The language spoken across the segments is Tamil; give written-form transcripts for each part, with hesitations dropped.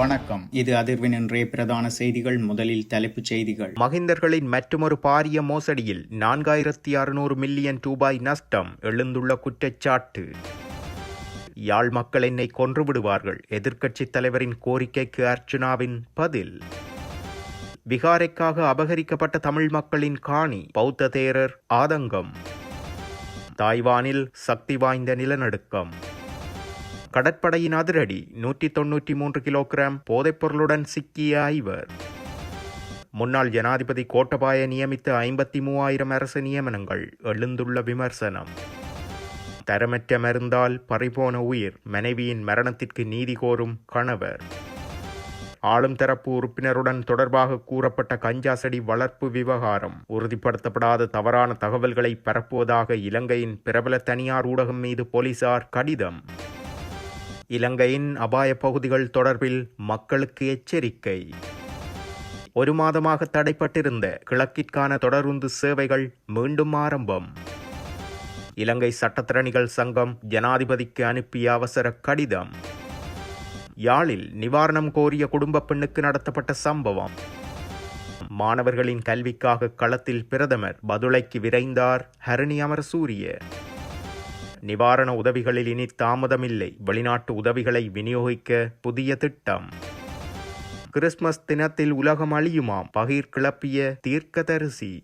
வணக்கம். இது அதிர்வின் இன்றைய பிரதான செய்திகள். முதலில் தலைப்புச் செய்திகள். மகிந்தர்களின் மற்றுமொரு பாரிய மோசடியில் 4600 மில்லியன் ரூபாய் நஷ்டம் எழுந்துள்ள குற்றச்சாட்டு. யாழ் மக்கள் என்னை கொன்று விடுவார்கள். எதிர்க்கட்சித் தலைவரின் கோரிக்கைக்கு அர்ச்சுனாவின் பதில். விகாரைக்காக அபகரிக்கப்பட்ட தமிழ் மக்களின் காணி, பௌத்த தேரர் ஆதங்கம். தாய்வானில் சக்தி வாய்ந்த நிலநடுக்கம். கடற்படையின் அதிரடி, 193 கிலோகிராம் போதைப்பொருளுடன் சிக்கிய 5. முன்னாள் ஜனாதிபதி கோட்டபாய நியமித்த 53,000 அரசு நியமனங்கள், எழுந்துள்ள விமர்சனம். தரமற்ற மருந்தால் பறிபோன உயிர், மனைவியின் மரணத்திற்கு நீதி கோரும் கணவர். ஆளும் தரப்பு உறுப்பினருடன் தொடர்பாக கூறப்பட்ட கஞ்சா செடி வளர்ப்பு விவகாரம், உறுதிப்படுத்தப்படாத தவறான தகவல்களை பரப்புவதாக இலங்கையின் பிரபல தனியார் ஊடகம் மீது போலீசார் கடிதம். இலங்கையின் அபாய பகுதிகள் தொடர்பில் மக்களுக்கு எச்சரிக்கை. 1 மாதமாக தடைப்பட்டிருந்த கிழக்கிற்கான தொடருந்து சேவைகள் மீண்டும் ஆரம்பம். இலங்கை சட்டத்திறனிகள் சங்கம் ஜனாதிபதிக்கு அனுப்பிய அவசர கடிதம். யாழில் நிவாரணம் கோரிய குடும்ப பெண்ணுக்கு நடத்தப்பட்ட சம்பவம். மாணவர்களின் கல்விக்காக களத்தில் பிரதமர், பதுளைக்கு விரைந்தார் ஹரணி அமரசூரிய. நிவாரண உதவிகளில் இனி தாமதமில்லை, வெளிநாட்டு உதவிகளை விநியோகிக்க புதிய திட்டம். கிறிஸ்துமஸ் தினத்தில் உலகம் அழியுமாம், பகீர் கிளப்பிய தீர்க்கதரிசி.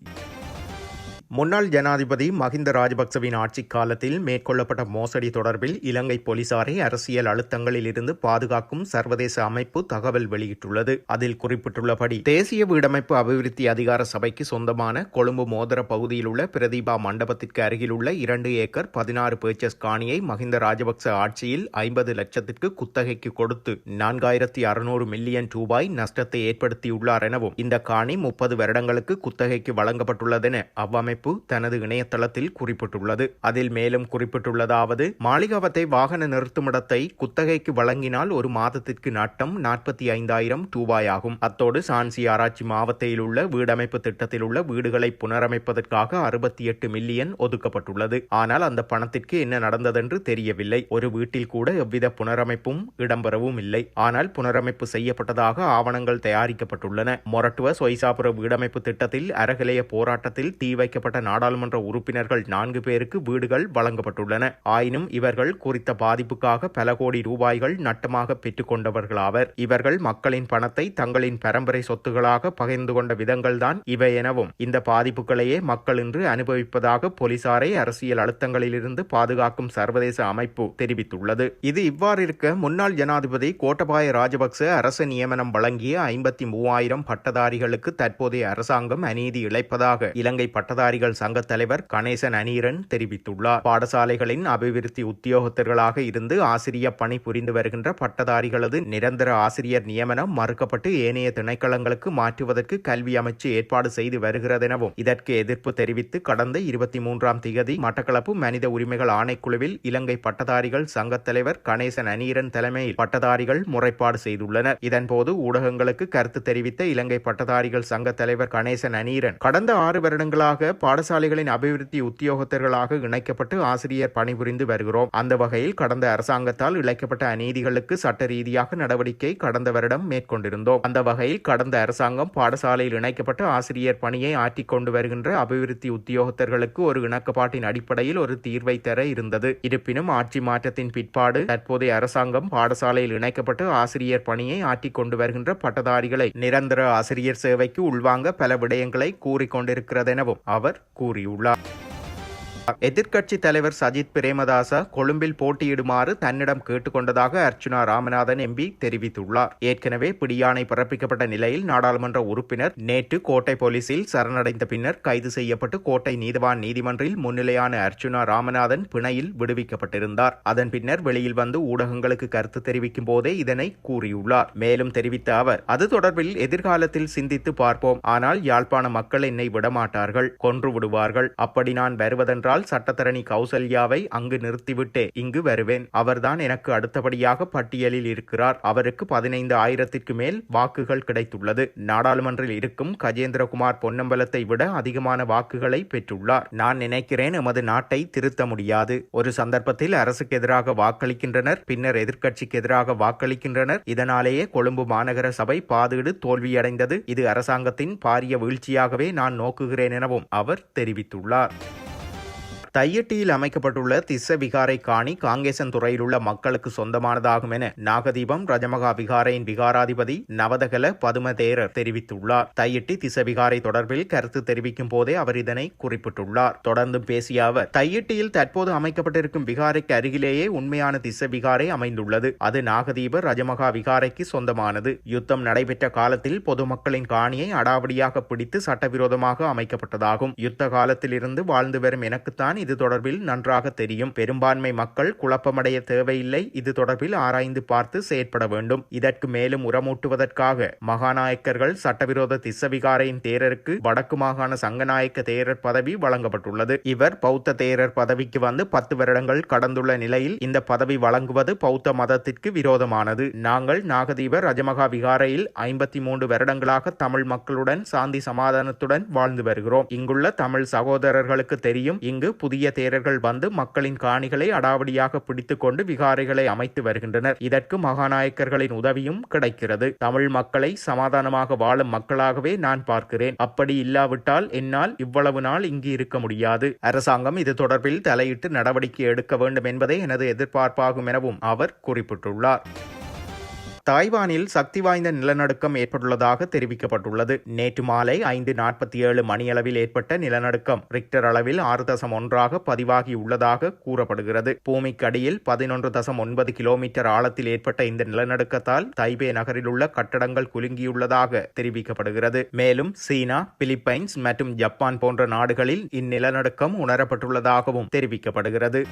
முன்னாள் ஜனாதிபதி மஹிந்த ராஜபக்சவின் ஆட்சிக் காலத்தில் மேற்கொள்ளப்பட்ட மோசடி தொடர்பில் இலங்கை போலீசாரை அரசியல் அழுத்தங்களில் இருந்து பாதுகாக்கும் சர்வதேச அமைப்பு தகவல் வெளியிட்டுள்ளது. அதில் குறிப்பிட்டுள்ளபடி, தேசிய வீடமைப்பு அபிவிருத்தி அதிகார சபைக்கு சொந்தமான கொழும்பு மோதர பகுதியில் உள்ள பிரதீபா மண்டபத்திற்கு அருகில் உள்ள 2 ஏக்கர் 16 பேச்சஸ் காணியை மஹிந்த ராஜபக்ச ஆட்சியில் 50 லட்சத்திற்கு குத்தகைக்கு கொடுத்து 4600 மில்லியன் ரூபாய் நஷ்டத்தை ஏற்படுத்தியுள்ளார் எனவும், இந்த காணி 30 வருடங்களுக்கு குத்தகைக்கு வழங்கப்பட்டுள்ளதென அவ்வமைப்பு தனது இணையதளத்தில் குறிப்பிட்டுள்ளது. அதில் மேலும் குறிப்பிட்டுள்ளதாவது, மாளிகாவத்தை வாகன நிறுத்துமிடத்தை குத்தகைக்கு வழங்கினால் ஒரு மாதத்திற்கு நட்டம் 45,000 ரூபாயாகும். அத்தோடு சான்சி ஆராய்ச்சி மாவட்டத்தில் உள்ள வீடமைப்பு திட்டத்தில் உள்ள வீடுகளை புனரமைப்பதற்காக 68 மில்லியன் ஒதுக்கப்பட்டுள்ளது. ஆனால் அந்த பணத்திற்கு என்ன நடந்ததென்று தெரியவில்லை. ஒரு வீட்டில் கூட எவ்வித புனரமைப்பும் இடம்பெறவும் இல்லை. ஆனால் புனரமைப்பு செய்யப்பட்டதாக ஆவணங்கள் தயாரிக்கப்பட்டுள்ளன. மொரட்டுவ சொய்சாபுர வீடமைப்பு திட்டத்தில் அறகலைய போராட்டத்தில் தீ வைக்கப்பட்ட நாடாளுமன்ற உறுப்பினர்கள் 4 பேருக்கு வீடுகள் வழங்கப்பட்டுள்ளன. ஆயினும் இவர்கள் குறித்த பாதிப்புக்காக பல கோடி ரூபாய்கள் நட்டமாக பெற்றுக் கொண்டவர்களாவர். இவர்கள் மக்களின் பணத்தை தங்களின் பரம்பரை சொத்துகளாக பகிர்ந்து கொண்ட விதங்கள்தான் இவை எனவும், இந்த பாதிப்புகளையே மக்கள் இன்று அனுபவிப்பதாக போலீசாரை அரசியல் அழுத்தங்களிலிருந்து பாதுகாக்கும் சர்வதேச அமைப்பு தெரிவித்துள்ளது. இது இவ்வாறு இருக்க, முன்னாள் ஜனாதிபதி கோட்டபாய ராஜபக்ச அரசு நியமனம் வழங்கிய 53,000 பட்டதாரிகளுக்கு தற்போதைய அரசாங்கம் அநீதி இழைப்பதாக இலங்கை பட்டதாரிகள் சங்க தலைவர் கணேசன் அனீரன் தெரிவித்துள்ளார். பாடசாலைகளின் அபிவிருத்தி உத்தியோகத்தர்களாக இருந்து ஆசிரிய பணி புரிந்து வருகின்ற பட்டதாரிகளது நிரந்தர ஆசிரியர் நியமனம் மறுக்கப்பட்டு ஏனைய திணைக்களங்களுக்கு மாற்றுவதற்கு கல்வி அமைச்சு ஏற்பாடு செய்து வருகிறதெனவும், இதற்கு எதிர்ப்பு தெரிவித்து கடந்த 23ஆம் திகதி மட்டக்களப்பு மனித உரிமைகள் ஆணைக்குழுவில் இலங்கை பட்டதாரிகள் சங்க தலைவர் கணேசன் அனீரன் தலைமையில் பட்டதாரிகள் முறைப்பாடு செய்துள்ளனர். இதன்போது ஊடகங்களுக்கு கருத்து தெரிவித்த இலங்கை பட்டதாரிகள் சங்க தலைவர் கணேசன் அனீரன், கடந்த 6 வருடங்களாக பாடசாலைகளின் அபிவிருத்தி உத்தியோகத்தர்களாக இணைக்கப்பட்டு ஆசிரியர் பணிபுரிந்து வருகிறோம். அந்த வகையில் கடந்த அரசாங்கத்தால் இழைக்கப்பட்ட அநீதிகளுக்கு சட்ட ரீதியாக நடவடிக்கை கடந்த வருடம் மேற்கொண்டிருந்தோம். அந்த வகையில் கடந்த அரசாங்கம் பாடசாலையில் இணைக்கப்பட்டு ஆசிரியர் பணியை ஆற்றிக் கொண்டு வருகின்ற அபிவிருத்தி உத்தியோகத்தர்களுக்கு ஒரு இணக்கப்பாட்டின் அடிப்படையில் ஒரு தீர்வை தர இருந்தது. இருப்பினும் ஆட்சி மாற்றத்தின் பிற்பாடு தற்போதைய அரசாங்கம் பாடசாலையில் இணைக்கப்பட்டு ஆசிரியர் பணியை ஆற்றிக் கொண்டு வருகின்ற பட்டதாரிகளை நிரந்தர ஆசிரியர் சேவைக்கு உள்வாங்க பல விடயங்களை கூறிக்கொண்டிருக்கிறதெனவும் அவர் கூறியுள்ளார். எதிர்க்கட்சி தலைவர் சஜித் பிரேமதாச கொழும்பில் போட்டியிடுமாறு தன்னிடம் கேட்டுக்கொண்டதாக அர்ச்சுனா ராமநாதன் எம்பி தெரிவித்துள்ளார். ஏற்கனவே பிடியாணை பிறப்பிக்கப்பட்ட நிலையில் நாடாளுமன்ற உறுப்பினர் நேற்று கோட்டை போலீசில் சரணடைந்த பின்னர் கைது செய்யப்பட்டு கோட்டை நீதிவான் நீதிமன்றில் முன்னிலையான அர்ச்சுனா ராமநாதன் பிணையில் விடுவிக்கப்பட்டிருந்தார். அதன் பின்னர் வெளியில் வந்து ஊடகங்களுக்கு கருத்து தெரிவிக்கும் போதே இதனை கூறியுள்ளார். மேலும் தெரிவித்த அவர், அது தொடர்பில் எதிர்காலத்தில் சிந்தித்து பார்ப்போம். ஆனால் யாழ்ப்பாண மக்கள் என்னை விடமாட்டார்கள், கொன்று விடுவார்கள். அப்படி நான் வருவதென்றால் இருந்தால் சட்டத்தரணி கௌசல்யாவை அங்கு நிறுத்திவிட்டே இங்கு வருவேன். அவர்தான் எனக்கு அடுத்தபடியாக பட்டியலில் இருக்கிறார். அவருக்கு 15,000ற்கு மேல் வாக்குகள் கிடைத்துள்ளது. நாடாளுமன்றில் இருக்கும் கஜேந்திரகுமார் பொன்னம்பலத்தை விட அதிகமான வாக்குகளை பெற்றுள்ளார். நான் நினைக்கிறேன் எமது நாட்டை திருத்த முடியாது. ஒரு சந்தர்ப்பத்தில் அரசுக்கு எதிராக வாக்களிக்கின்றனர், பின்னர் எதிர்க்கட்சிக்கு எதிராக வாக்களிக்கின்றனர். இதனாலேயே கொழும்பு மாநகர சபை பாதீடு தோல்வியடைந்தது. இது அரசாங்கத்தின் பாரிய வீழ்ச்சியாகவே நான் நோக்குகிறேன் எனவும் அவர் தெரிவித்துள்ளார். தையிட்டியில் அமைக்கப்பட்டுள்ள திஸ்ஸ விகாரை காணி காங்கேசன் துறையில் உள்ள மக்களுக்கு சொந்தமானதாகும் என நாகதீபம் ரஜமகா விகாரையின் விகாராதிபதி நவதகல பதும தேரர் தெரிவித்துள்ளார். தையிட்டி திஸ்ஸ விகாரை தொடர்பில் கருத்து தெரிவிக்கும் போதே அவர் இதனை குறிப்பிட்டுள்ளார். தொடர்ந்து பேசிய அவர், தையிட்டியில் தற்போது அமைக்கப்பட்டிருக்கும் விகாரைக்கு அருகிலேயே உண்மையான திஸ்ஸ விகாரை அமைந்துள்ளது. அது நாகதீப ரஜமகா விகாரைக்கு சொந்தமானது. யுத்தம் நடைபெற்ற காலத்தில் பொதுமக்களின் காணியை அடாவடியாக பிடித்து சட்டவிரோதமாக அமைக்கப்பட்டதாகும். யுத்த காலத்தில் இருந்து வாழ்ந்து வரும் எனக்குத்தான் இது தொடர்பில் நன்றாக தெரியும். பெரும்பான்மை மக்கள் குழப்பமடைய தேவையில்லை. இது தொடர்பில் ஆராய்ந்து பார்த்து செயற்பட வேண்டும். இதற்கு மேலும் உரமூட்டுவதற்காக மகாநாயக்கர்கள் சட்டவிரோத திஸ்ஸவிகாரையின் தேரருக்கு வடக்கு மாகாண சங்கநாயக்க தேரர் பதவி வழங்கப்பட்டுள்ளது. இவர் பௌத்த தேரர் பதவிக்கு வந்து 10 வருடங்கள் கடந்துள்ள நிலையில் இந்த பதவி வழங்குவது பௌத்த மதத்திற்கு விரோதமானது. நாங்கள் நாகதீப ரஜமகா விகாரையில் 53 வருடங்களாக தமிழ் மக்களுடன் சாந்தி சமாதானத்துடன் வாழ்ந்து வருகிறோம். இங்குள்ள தமிழ் சகோதரர்களுக்கு தெரியும், இங்கு புதிய தேரர்கள் வந்து மக்களின் காணிகளை அடாவடியாக பிடித்துக் கொண்டு விகாரைகளை அமைத்து வருகின்றனர். இதற்கு மகாநாயக்கர்களின் உதவியும் கிடைக்கிறது. தமிழ் மக்களை சமாதானமாக வாழும் மக்களாகவே நான் பார்க்கிறேன். அப்படி இல்லாவிட்டால் என்னால் இவ்வளவு நாள் இங்கு இருக்க முடியாது. அரசாங்கம் இது தொடர்பில் தலையிட்டு நடவடிக்கை எடுக்க வேண்டும் என்பதே எனது எதிர்பார்ப்பாகும் எனவும் அவர் குறிப்பிட்டுள்ளார். தாய்வானில் சக்தி வாய்ந்த நிலநடுக்கம் ஏற்பட்டுள்ளதாக தெரிவிக்கப்பட்டுள்ளது. நேற்று மாலை 5:47 மணியளவில் ஏற்பட்ட நிலநடுக்கம் ரிக்டர் அளவில் 6.1 பதிவாகியுள்ளதாக கூறப்படுகிறது. பூமிக்கு அடியில் 11.9 கிலோமீட்டர் ஆழத்தில் ஏற்பட்ட இந்த நிலநடுக்கத்தால் தைபே நகரில் உள்ள கட்டடங்கள் குலுங்கியுள்ளதாக தெரிவிக்கப்படுகிறது. மேலும் சீனா, பிலிப்பைன்ஸ் மற்றும் ஜப்பான் போன்ற நாடுகளில் இந்நிலநடுக்கம் உணரப்பட்டுள்ளதாகவும் தெரிவிக்கப்படுகிறது.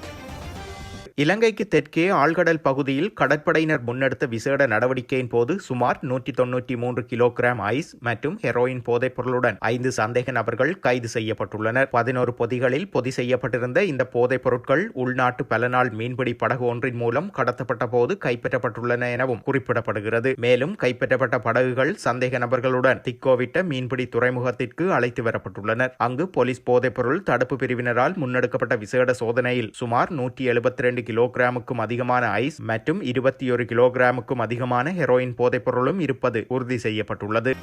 இலங்கைக்கு தெற்கே ஆழ்கடல் பகுதியில் கடற்படையினர் முன்னெடுத்த விசேட நடவடிக்கையின் போது சுமார் 193 கிலோகிராம் ஐஸ் மற்றும் ஹெரோயின் போதைப் பொருளுடன் 5 சந்தேக நபர்கள் கைது செய்யப்பட்டுள்ளனர். 11 பொதிகளில் பொதி செய்யப்பட்டிருந்த இந்த போதைப் பொருட்கள் உள்நாட்டு பல நாள் மீன்பிடி படகு ஒன்றின் மூலம் கடத்தப்பட்ட போது கைப்பற்றப்பட்டுள்ளன எனவும் குறிப்பிடப்படுகிறது. மேலும் கைப்பற்றப்பட்ட படகுகள் சந்தேக நபர்களுடன் திக்கோவிட்ட மீன்பிடி துறைமுகத்திற்கு அழைத்து வரப்பட்டுள்ளனர். அங்கு போலீஸ் போதைப் பொருள் தடுப்பு பிரிவினரால் முன்னெடுக்கப்பட்ட விசேட சோதனையில் சுமார் 172 கிலோகிராமுக்கும் அதிகமான ஐஸ் மற்றும் 21 கிலோகிராமுக்கும் அதிகமான ஹெரோயின் போதைப் பொருளும் இருப்பது உறுதி செய்யப்பட்டுள்ளது.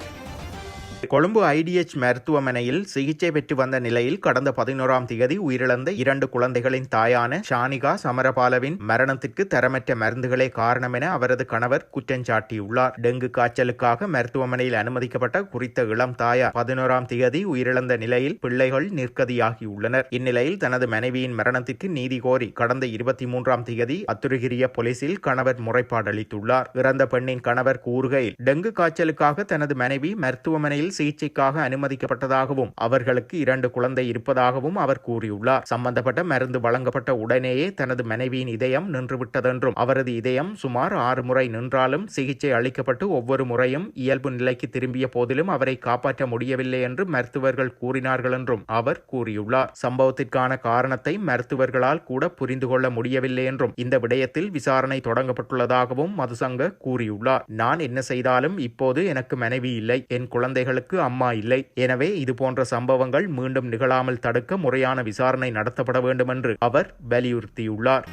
கொழும்பு IDH மருத்துவமனையில் சிகிச்சை பெற்று வந்த நிலையில் கடந்த 11ஆம் தேதி உயிரிழந்த 2 குழந்தைகளின் தாயான ஷானிகா சமரபாலவின் மரணத்திற்கு தரமற்ற மருந்துகளே காரணம் என அவரது கணவர் குற்றஞ்சாட்டியுள்ளார். டெங்கு காய்ச்சலுக்காக மருத்துவமனையில் அனுமதிக்கப்பட்ட குறித்த இளம் தாயார் 11ஆம் தேதி உயிரிழந்த நிலையில் பிள்ளைகள் நிர்கதியாகியுள்ளனர். இந்நிலையில் தனது மனைவியின் மரணத்திற்கு நீதி கோரி கடந்த 23ஆம் தேதி அத்துருகிரிய போலீசில் கணவர் முறைப்பாடு அளித்துள்ளார். இறந்த பெண்ணின் கணவர் கூறுகையில், டெங்கு காய்ச்சலுக்காக தனது மனைவி மருத்துவமனையில் சிகிச்சைக்காக அனுமதிக்கப்பட்டதாகவும் அவர்களுக்கு 2 குழந்தை இருப்பதாகவும் அவர் கூறியுள்ளார். சம்பந்தப்பட்ட மருந்து வழங்கப்பட்ட உடனேயே தனது மனைவியின் இதயம் நின்றுவிட்டதென்றும் அவரது இதயம் சுமார் 6 முறை நின்றாலும் சிகிச்சை அளிக்கப்பட்டு ஒவ்வொரு முறையும் இயல்பு நிலைக்கு திரும்பிய போதிலும் அவரை காப்பாற்ற முடியவில்லை என்று மருத்துவர்கள் கூறினார்கள் என்றும் அவர் கூறியுள்ளார். சம்பவத்திற்கான காரணத்தை மருத்துவர்களால் கூட புரிந்து கொள்ள முடியவில்லை என்றும் இந்த விடயத்தில் விசாரணை தொடங்கப்பட்டுள்ளதாகவும் மதுசங்க கூறியுள்ளார். நான் என்ன செய்தாலும் இப்போது எனக்கு மனைவி இல்லை, என் குழந்தைகளுக்கு அம்மா இல்லை. எனவே இதுபோன்ற சம்பவங்கள் மீண்டும் நிகழாமல் தடுக்க முறையான விசாரணை நடத்தப்பட வேண்டும் என்று அவர் வலியுறுத்தியுள்ளார்.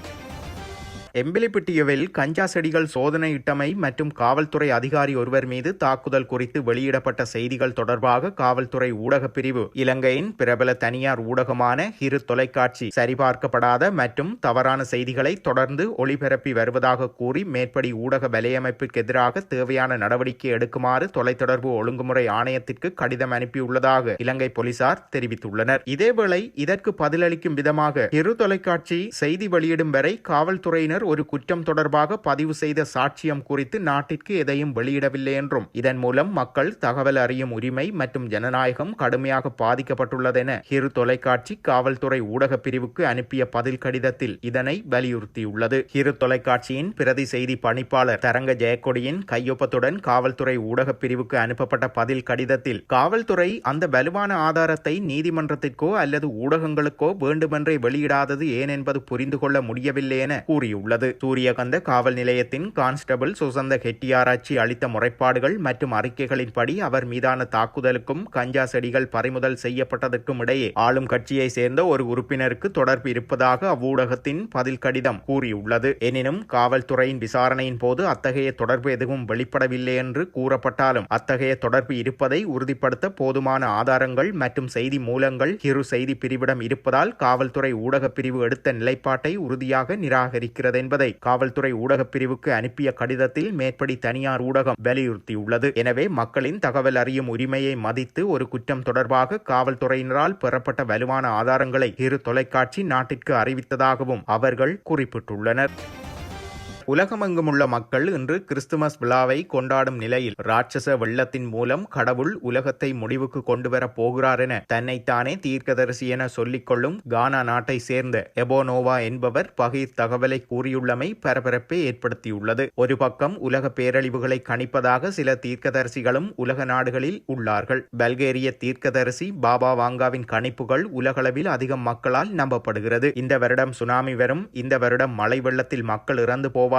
எம்பிலிப்பிட்டியவில் கஞ்சா செடிகள் சோதனையிட்டமை மற்றும் காவல்துறை அதிகாரி ஒருவர் மீது தாக்குதல் குறித்து வெளியிடப்பட்ட செய்திகள் தொடர்பாக காவல்துறை ஊடகப் பிரிவு இலங்கையின் பிரபல தனியார் ஊடகமான ஹிரு தொலைக்காட்சி சரிபார்க்கப்படாத மற்றும் தவறான செய்திகளை தொடர்ந்து ஒளிபரப்பி வருவதாக கூறி மேற்படி ஊடக வலையமைப்பிற்கு எதிராக தேவையான நடவடிக்கை எடுக்குமாறு தொலைத்தொடர்பு ஒழுங்குமுறை ஆணையத்திற்கு கடிதம் அனுப்பியுள்ளதாக இலங்கை போலீசார் தெரிவித்துள்ளனர். இதேவேளை இதற்கு பதிலளிக்கும் விதமாக ஹிரு தொலைக்காட்சி செய்தி வெளியிடும் வரை காவல்துறையினர் தரப்பினர் ஒரு குற்றம் தொடர்பாக பதிவு செய்த சாட்சியம் குறித்து நாட்டிற்கு எதையும் வெளியிடவில்லை என்றும் இதன் மூலம் மக்கள் தகவல் அறியும் உரிமை மற்றும் ஜனநாயகம் கடுமையாக பாதிக்கப்பட்டுள்ளதென ஹிரு தொலைக்காட்சி காவல்துறை ஊடகப் பிரிவுக்கு அனுப்பிய பதில் கடிதத்தில் இதனை வலியுறுத்தியுள்ளது. ஹிரு தொலைக்காட்சியின் பிரதி செய்தி பணிப்பாளர் தரங்க ஜெயக்கொடியின் கையொப்பத்துடன் காவல்துறை ஊடகப் பிரிவுக்கு அனுப்பப்பட்ட பதில் கடிதத்தில் காவல்துறை அந்த வலுவான ஆதாரத்தை நீதிமன்றத்திற்கோ அல்லது ஊடகங்களுக்கோ வேண்டுமென்றே வெளியிடாதது ஏன் என்பது புரிந்து கொள்ள முடியவில்லை என கூறியுள்ளது. சூரியகந்த காவல் நிலையத்தின் கான்ஸ்டபிள் சுசந்த ஹெட்டியாராய்ச்சி அளித்த முறைப்பாடுகள் மற்றும் அறிக்கைகளின்படி அவர் மீதான தாக்குதலுக்கும் கஞ்சா செடிகள் பறிமுதல் செய்யப்பட்டதற்கும் இடையே ஆளும் கட்சியை சேர்ந்த ஒரு உறுப்பினருக்கு தொடர்பு இருப்பதாக அவ்வூடகத்தின் பதில் கடிதம் கூறியுள்ளது. எனினும் காவல்துறையின் விசாரணையின் போது அத்தகைய தொடர்பு எதுவும் வெளிப்படவில்லை என்று கூறப்பட்டாலும் அத்தகைய தொடர்பு இருப்பதை உறுதிப்படுத்த போதுமான ஆதாரங்கள் மற்றும் செய்தி மூலங்கள் ஹிரு செய்தி பிரிவிடம் இருப்பதால் காவல்துறை ஊடகப் பிரிவு எடுத்த நிலைப்பாட்டை உறுதியாக நிராகரிக்கிறது என்பதை காவல்துறை ஊடகப் பிரிவுக்கு அனுப்பிய கடிதத்தில் மேற்படி தனியார் ஊடகம் வலியுறுத்தியுள்ளது. எனவே மக்களின் தகவல் அறியும் உரிமையை மதித்து ஒரு குற்றம் தொடர்பாக காவல்துறையினரால் பெறப்பட்ட வலுவான ஆதாரங்களை ஹிரு தொலைக்காட்சி நாட்டிற்கு அறிவித்ததாகவும் அவர்கள் குறிப்பிட்டுள்ளனர். உலகமெங்கும் உள்ள மக்கள் இன்று கிறிஸ்துமஸ் விழாவை கொண்டாடும் நிலையில் ராட்சச வெள்ளத்தின் மூலம் கடவுள் உலகத்தை முடிவுக்கு கொண்டுவரப் போகிறார் என தன்னைத்தானே தீர்க்கதரிசி என சொல்லிக் கொள்ளும் கானா நாட்டை சேர்ந்த எபோனோவா என்பவர் பகீர் தகவலை கூறியுள்ளமை பரபரப்பை ஏற்படுத்தியுள்ளது. ஒரு பக்கம் உலக பேரழிவுகளை கணிப்பதாக சில தீர்க்கதரிசிகளும் உலக நாடுகளில் உள்ளார்கள். பல்கேரிய தீர்க்கதரிசி பாபா வாங்காவின் கணிப்புகள் உலகளவில் அதிகம் மக்களால் நம்பப்படுகிறது. இந்த வருடம் சுனாமி வரும், இந்த வருடம் மழை வெள்ளத்தில் மக்கள் இறந்து போவார்,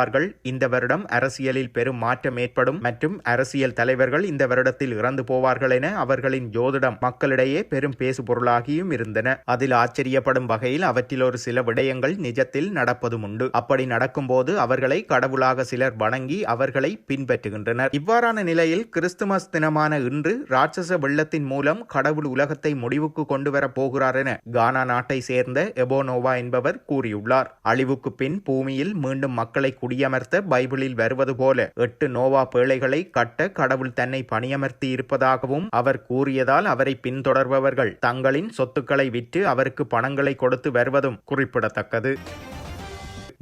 இந்த வருடம் அரசியலில் பெரும் மாற்றம் ஏற்படும் மற்றும் அரசியல் தலைவர்கள் இந்த வருடத்தில் இறந்து போவார்கள் என அவர்களின் ஜோதிடம் மக்களிடையே பெரும் பேசு பொருளாகியும் இருந்தன. அதில் ஆச்சரியப்படும் வகையில் அவற்றில் ஒரு சில விடயங்கள் நிஜத்தில் நடப்பதும் உண்டு. அப்படி நடக்கும்போது அவர்களை கடவுளாக சிலர் வணங்கி அவர்களை பின்பற்றுகின்றனர். இவ்வாறான நிலையில் கிறிஸ்துமஸ் தினமான இன்று ராட்சச வெள்ளத்தின் மூலம் கடவுள் உலகத்தை முடிவுக்கு கொண்டு வரப் போகிறார் என கானா நாட்டை சேர்ந்த எபோனோவா என்பவர் கூறியுள்ளார். அழிவுக்கு பின் பூமியில் மீண்டும் மக்களை குடியமர்த்த பைபிளில் வருவது போல 8 நோவா பேழைகளை கட்ட கடவுள் தன்னை பணியமர்த்தி இருப்பதாகவும் அவர் கூறியதால் அவரை பின்தொடர்பவர்கள் தங்களின் சொத்துக்களை விற்று அவருக்கு பணங்களை கொடுத்து வருவதும் குறிப்பிடத்தக்கது.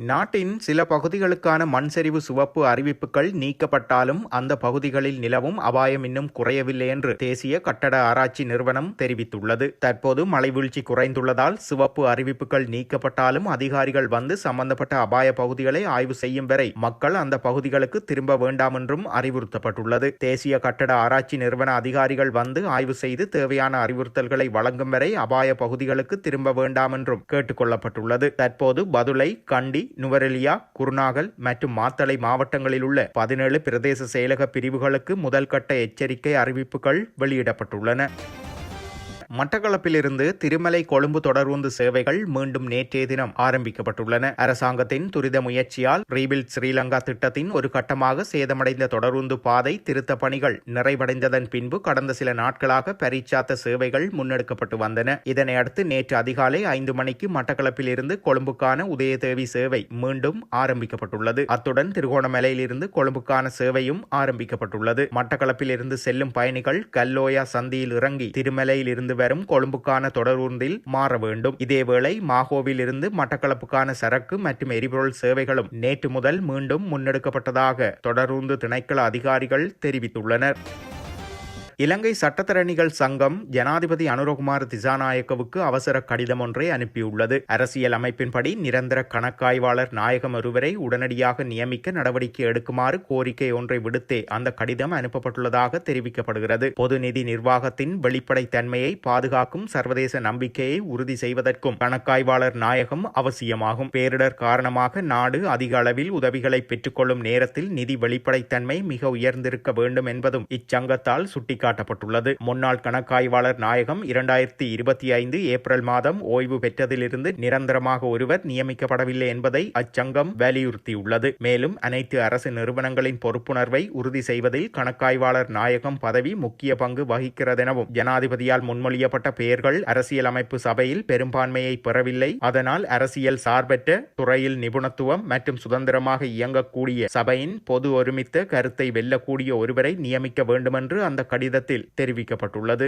நாட்டின் சில பகுதிகளுக்கான மண்சரிவு சிவப்பு அறிவிப்புகள் நீக்கப்பட்டாலும் அந்த பகுதிகளில் நிலவும் அபாயம் இன்னும் குறையவில்லை என்று தேசிய கட்டட ஆராய்ச்சி நிறுவனம் தெரிவித்துள்ளது. தற்போது மழை வீழ்ச்சி குறைந்துள்ளதால் சிவப்பு அறிவிப்புகள் நீக்கப்பட்டாலும் அதிகாரிகள் வந்து சம்பந்தப்பட்ட அபாய பகுதிகளை ஆய்வு செய்யும் வரை மக்கள் அந்த பகுதிகளுக்கு திரும்ப வேண்டாம் என்றும் அறிவுறுத்தப்பட்டுள்ளது. தேசிய கட்டட ஆராய்ச்சி நிறுவன அதிகாரிகள் வந்து ஆய்வு செய்து தேவையான அறிவுறுத்தல்களை வழங்கும் வரை அபாய பகுதிகளுக்கு திரும்ப வேண்டாம் என்றும் கேட்டுக் கொள்ளப்பட்டுள்ளது. தற்போது பதுளை, கண்டி, நுவரெலியா, குருநாகல் மற்றும் மாத்தளை மாவட்டங்களில் உள்ள 17 பிரதேச செயலக பிரிவுகளுக்கு முதல் கட்ட எச்சரிக்கை அறிவிப்புகள் வெளியிடப்பட்டுள்ளன. மட்டக்களப்பிலிருந்து திருமலை கொழும்பு தொடருந்து சேவைகள் மீண்டும் நேற்றைய தினம் ஆரம்பிக்கப்பட்டுள்ளன. அரசாங்கத்தின் துரித முயற்சியால் ரீபில்ட் ஸ்ரீலங்கா திட்டத்தின் ஒரு கட்டமாக சேதமடைந்த தொடருந்து பாதை திருத்த பணிகள் நிறைவடைந்ததன் பின்பு கடந்த சில நாட்களாக பரீட்சாத்த சேவைகள் முன்னெடுக்கப்பட்டு வந்தன. இதனையடுத்து நேற்று அதிகாலை 5 மணிக்கு மட்டக்களப்பில் இருந்து கொழும்புக்கான உதயதேவி சேவை மீண்டும் ஆரம்பிக்கப்பட்டுள்ளது. அத்துடன் திருகோணமலையில் இருந்து கொழும்புக்கான சேவையும் ஆரம்பிக்கப்பட்டுள்ளது. மட்டக்களப்பில் இருந்து செல்லும் பயணிகள் கல்லோயா சந்தியில் இறங்கி திருமலையில் இருந்து வரும் கொழும்புக்கான தொடரூந்தில் மாற வேண்டும். இதேவேளை மாகோவில் இருந்து மட்டக்களப்புக்கான சரக்கு மற்றும் எரிபொருள் சேவைகளும் நேற்று முதல் மீண்டும் முன்னெடுக்கப்பட்டதாக தொடரூந்து திணைக்கள அதிகாரிகள் தெரிவித்துள்ளனர். இலங்கை சட்டத்தரணிகள் சங்கம் ஜனாதிபதி அனுரகுமார் திசாநாயக்கவுக்கு அவசர கடிதம் ஒன்றை அனுப்பியுள்ளது. அரசியல் அமைப்பின்படி நிரந்தர கணக்காய்வாளர் நாயகம் ஒருவரை உடனடியாக நியமிக்க நடவடிக்கை எடுக்குமாறு கோரிக்கை ஒன்றை விடுத்தே அந்த கடிதம் அனுப்பப்பட்டுள்ளதாக தெரிவிக்கப்படுகிறது. பொது நிதி நிர்வாகத்தின் வெளிப்படைத்தன்மையை பாதுகாக்கும் சர்வதேச நம்பிக்கையை உறுதி செய்வதற்கும் கணக்காய்வாளர் நாயகம் அவசியமாகும். பேரிடர் காரணமாக நாடு அதிக அளவில் உதவிகளை பெற்றுக்கொள்ளும் நேரத்தில் நிதி வெளிப்படைத்தன்மை மிக உயர்ந்திருக்க வேண்டும் என்பதும் இச்சங்கத்தால் சுட்டிக்காட்டப்பட்டுள்ளது. முன்னாள் கணக்காய்வாளர் நாயகம் 2025 ஏப்ரல் மாதம் ஓய்வு பெற்றதிலிருந்து நிரந்தரமாக ஒருவர் நியமிக்கப்படவில்லை என்பதை அச்சங்கம் வலியுறுத்தியுள்ளது. மேலும் அனைத்து அரசு நிறுவனங்களின் பொறுப்புணர்வை உறுதி செய்வதில் கணக்காய்வாளர் நாயகம் பதவி முக்கிய பங்கு வகிக்கிறதெனவும் ஜனாதிபதியால் முன்மொழியப்பட்ட பெயர்கள் அரசியலமைப்பு சபையில் பெரும்பான்மையை பெறவில்லை. அதனால் அரசியல் சார்பற்ற துறையில் நிபுணத்துவம் மற்றும் சுதந்திரமாக இயங்கக்கூடிய சபையின் பொது ஒருமித்த கருத்தை வெல்லக்கூடிய ஒருவரை நியமிக்க வேண்டுமென்று அந்த கடிதத்தில் தெரிவிக்கப்பட்டுள்ளது.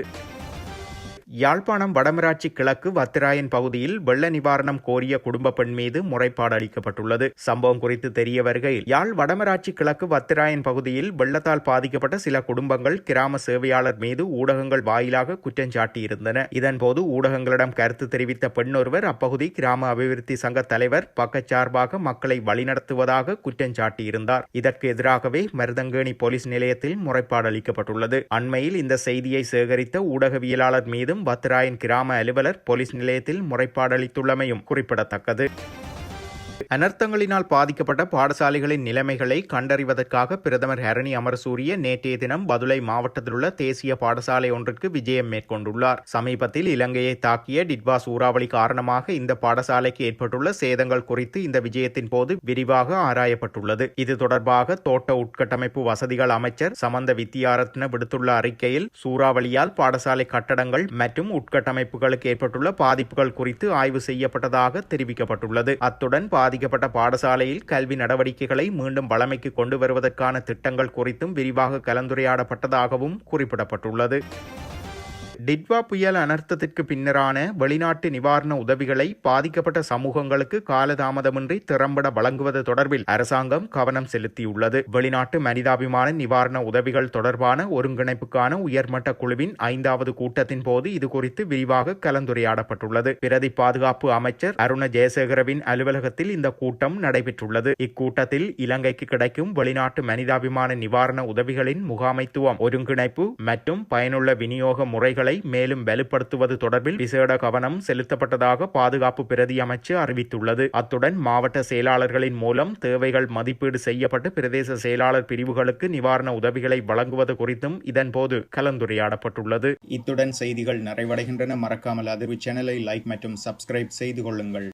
யாழ்ப்பாணம் வடமராட்சி கிழக்கு வத்திராயன் பகுதியில் வெள்ள நிவாரணம் கோரிய குடும்ப பெண் மீது முறைப்பாடு அளிக்கப்பட்டுள்ளது. சம்பவம் குறித்து தெரிய வருகையில், யாழ் வடமராட்சி கிழக்கு வத்திராயன் பகுதியில் வெள்ளத்தால் பாதிக்கப்பட்ட சில குடும்பங்கள் கிராம சேவையாளர் மீது ஊடகங்கள் வாயிலாக குற்றம் சாட்டியிருந்தன. இதன்போது ஊடகங்களிடம் கருத்து தெரிவித்த பெண் ஒருவர் அப்பகுதி கிராம அபிவிருத்தி சங்க தலைவர் பக்கச்சார்பாக மக்களை வழிநடத்துவதாக குற்றம் சாட்டியிருந்தார். இதற்கு எதிராகவே மருதங்கேணி போலீஸ் நிலையத்தில் முறைப்பாடு அளிக்கப்பட்டுள்ளது. அண்மையில் இந்த செய்தியை சேகரித்த ஊடகவியலாளர் மீதும் வத்திராயன் கிராம அலுவலர் போலீஸ் நிலையத்தில் முறைப்பாடு அளித்துள்ளமையும் குறிப்பிடத்தக்கது. அனர்த்தங்களினால் பாதிக்கப்பட்ட பாடசாலைகளின் நிலைமைகளை கண்டறிவதற்காக பிரதமர் ஹரணி அமரசூரிய நேற்றைய தினம் பதுளை மாவட்டத்தில் உள்ள தேசிய பாடசாலை ஒன்றிற்கு விஜயம் மேற்கொண்டுள்ளார். சமீபத்தில் இலங்கையை தாக்கிய டிட்வா சூறாவளி காரணமாக இந்த பாடசாலைக்கு ஏற்பட்டுள்ள சேதங்கள் குறித்து இந்த விஜயத்தின் போது விரிவாக ஆராயப்பட்டுள்ளது. இது தொடர்பாக தோட்ட உட்கட்டமைப்பு வசதிகள் அமைச்சர் சமந்த வித்தியாரத்ன விடுத்துள்ள அறிக்கையில், சூறாவளியால் பாடசாலை கட்டடங்கள் மற்றும் உட்கட்டமைப்புகளுக்கு ஏற்பட்டுள்ள பாதிப்புகள் குறித்து ஆய்வு செய்யப்பட்டதாக தெரிவிக்கப்பட்டுள்ளது. அத்துடன் பாதிக்கப்பட்ட பாடசாலையில் கல்வி நடவடிக்கைகளை மீண்டும் வழமைக்கு கொண்டு வருவதற்கான திட்டங்கள் குறித்தும் விரிவாக கலந்துரையாடப்பட்டதாகவும் குறிப்பிடப்பட்டுள்ளது. டிட்வா புயல் அனர்த்தத்திற்கு பின்னரான வெளிநாட்டு நிவாரண உதவிகளை பாதிக்கப்பட்ட சமூகங்களுக்கு காலதாமதமின்றி திறம்பட வழங்குவது தொடர்பில் அரசாங்கம் கவனம் செலுத்தியுள்ளது. வெளிநாட்டு மனிதாபிமான நிவாரண உதவிகள் தொடர்பான ஒருங்கிணைப்புக்கான உயர்மட்ட குழுவின் 5வது கூட்டத்தின் போது இதுகுறித்து விரிவாக கலந்துரையாடப்பட்டுள்ளது. பிரதி பாதுகாப்பு அமைச்சர் அருண ஜெயசேகரவின் அலுவலகத்தில் இந்த கூட்டம் நடைபெற்றுள்ளது. இக்கூட்டத்தில் இலங்கைக்கு கிடைக்கும் வெளிநாட்டு மனிதாபிமான நிவாரண உதவிகளின் முகாமைத்துவம், ஒருங்கிணைப்பு மற்றும் பயனுள்ள விநியோக முறைகளை மேலும் வலுப்படுத்துவது தொடர்பில் விசேட கவனம் செலுத்தப்பட்டதாக பாதுகாப்பு பிரதி அமைச்சு அறிவித்துள்ளது. அத்துடன் மாவட்ட செயலாளர்களின் மூலம் தேவைகள் மதிப்பீடு செய்யப்பட்டு பிரதேச செயலாளர் பிரிவுகளுக்கு நிவாரண உதவிகளை வழங்குவது குறித்தும் இதன்போது கலந்துரையாடப்பட்டுள்ளது. இத்துடன் செய்திகள் நிறைவடைகின்றன. மறக்காமல் அதிர்வு சேனலை லைக் மற்றும் சப்ஸ்கிரைப் செய்து கொள்ளுங்கள்.